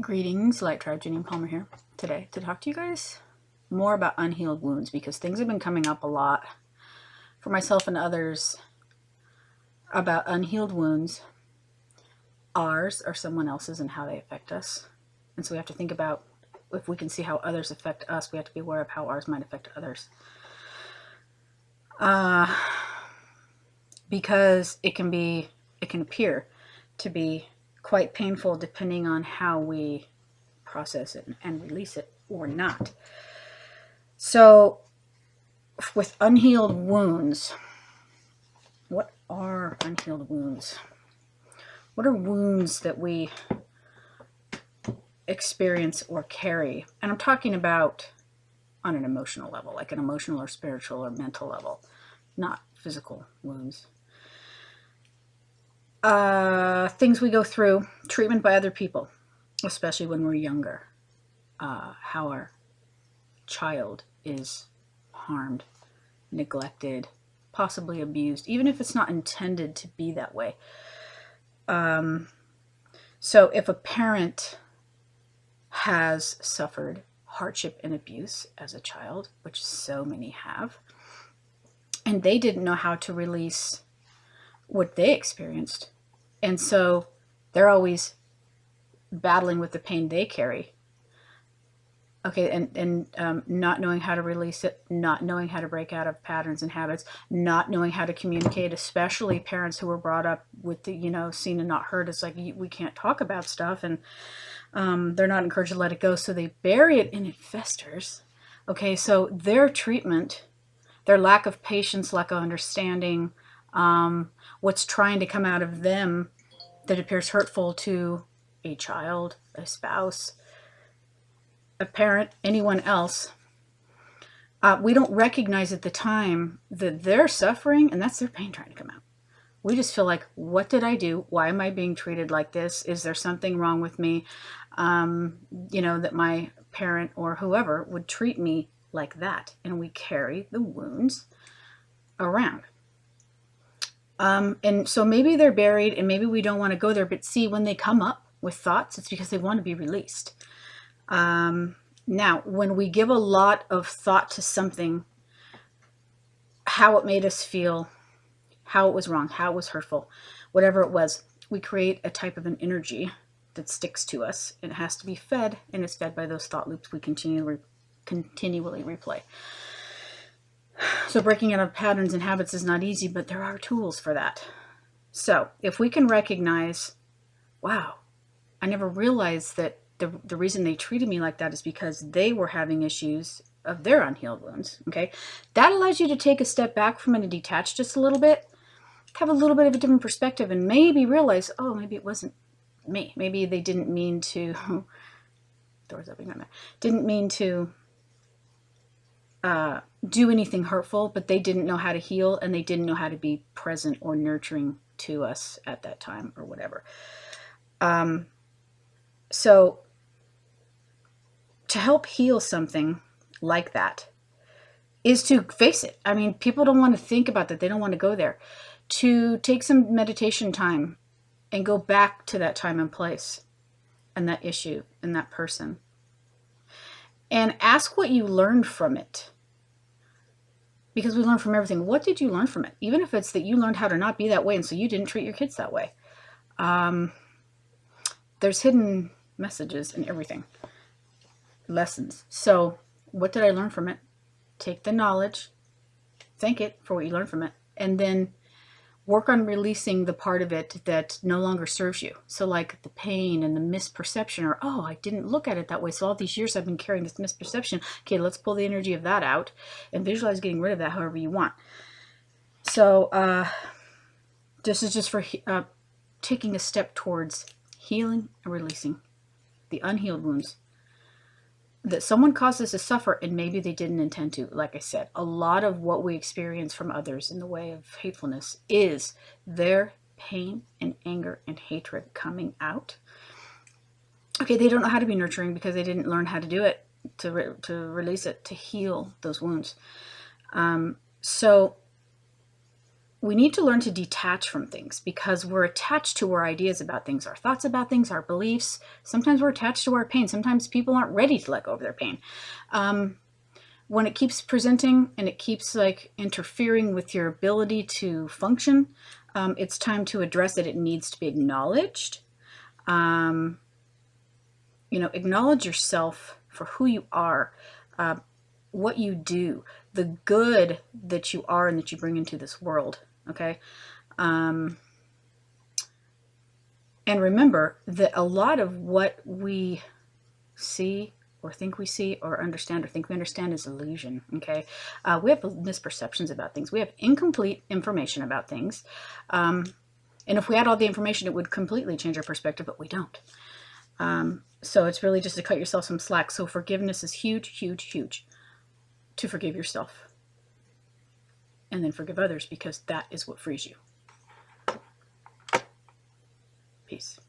Greetings, Light Tribe. Janine Palmer here today to talk to you guys more about unhealed wounds, because things have been coming up a lot for myself and others about unhealed wounds, ours or someone else's, and how they affect us. And so we have to think about, if we can see how others affect us, we have to be aware of how ours might affect others. Because it can appear to be quite painful depending on how we process it and release it or not. So with unhealed wounds, what are unhealed wounds? What are wounds that we experience or carry? And I'm talking about on an emotional level, like an emotional or spiritual or mental level, not physical wounds. Things we go through, treatment by other people, especially when we're younger. How our child is harmed, neglected, possibly abused, even if it's not intended to be that way. So if a parent has suffered hardship and abuse as a child, which so many have, and they didn't know how to release what they experienced, and so they're always battling with the pain they carry. Okay, and not knowing how to release it, not knowing how to break out of patterns and habits, not knowing how to communicate, especially parents who were brought up with the, seen and not heard. It's like, we can't talk about stuff, and they're not encouraged to let it go, so they bury it and it festers. Okay, so their treatment, their lack of patience, lack of understanding, what's trying to come out of them that appears hurtful to a child, a spouse, a parent, anyone else, we don't recognize at the time that they're suffering, and that's their pain trying to come out. We just feel like, what did I do? Why am I being treated like this? Is there something wrong with me? That my parent or whoever would treat me like that. And we carry the wounds around. And so maybe they're buried and maybe we don't want to go there, but see, when they come up with thoughts, it's because they want to be released. Now, when we give a lot of thought to something, how it made us feel, how it was wrong, how it was hurtful, whatever it was, we create a type of an energy that sticks to us. It has to be fed, and it's fed by those thought loops we continually replay. So breaking out of patterns and habits is not easy, but there are tools for that. So if we can recognize, wow, I never realized that the reason they treated me like that is because they were having issues of their unhealed wounds. Okay, that allows you to take a step back from it and detach just a little bit, have a little bit of a different perspective, and maybe realize, oh, maybe it wasn't me. Maybe they didn't mean to. Doors opening right now. Didn't mean to do anything hurtful, but they didn't know how to heal, and they didn't know how to be present or nurturing to us at that time, or whatever. So to help heal something like that is to face it. I mean, people don't want to think about that. They don't want to go there. To take some meditation time and go back to that time and place and that issue and that person. And ask what you learned from it. Because we learn from everything. What did you learn from it? Even if it's that you learned how to not be that way and so you didn't treat your kids that way. There's hidden messages in everything. Lessons. So what did I learn from it? Take the knowledge, thank it for what you learned from it, and then work on releasing the part of it that no longer serves you. So like the pain and the misperception, or, oh, I didn't look at it that way, so all these years I've been carrying this misperception. Okay, let's pull the energy of that out and visualize getting rid of that however you want. So this is just for taking a step towards healing and releasing the unhealed wounds that someone caused us to suffer, and maybe they didn't intend to. Like I said, a lot of what we experience from others in the way of hatefulness is their pain and anger and hatred coming out. Okay, they don't know how to be nurturing because they didn't learn how to do it, to release it, to heal those wounds. So we need to learn to detach from things because we're attached to our ideas about things, our thoughts about things, our beliefs. Sometimes we're attached to our pain. Sometimes people aren't ready to let go of their pain. When it keeps presenting and it keeps like interfering with your ability to function, it's time to address it. It needs to be acknowledged. Acknowledge yourself for who you are, what you do, the good that you are and that you bring into this world. Okay. And remember that a lot of what we see or think we see or understand or think we understand is illusion. Okay. We have misperceptions about things. We have incomplete information about things. And if we had all the information, it would completely change our perspective, but we don't. So it's really just to cut yourself some slack. So forgiveness is huge, huge, huge. To forgive yourself. And then forgive others, because that is what frees you. Peace.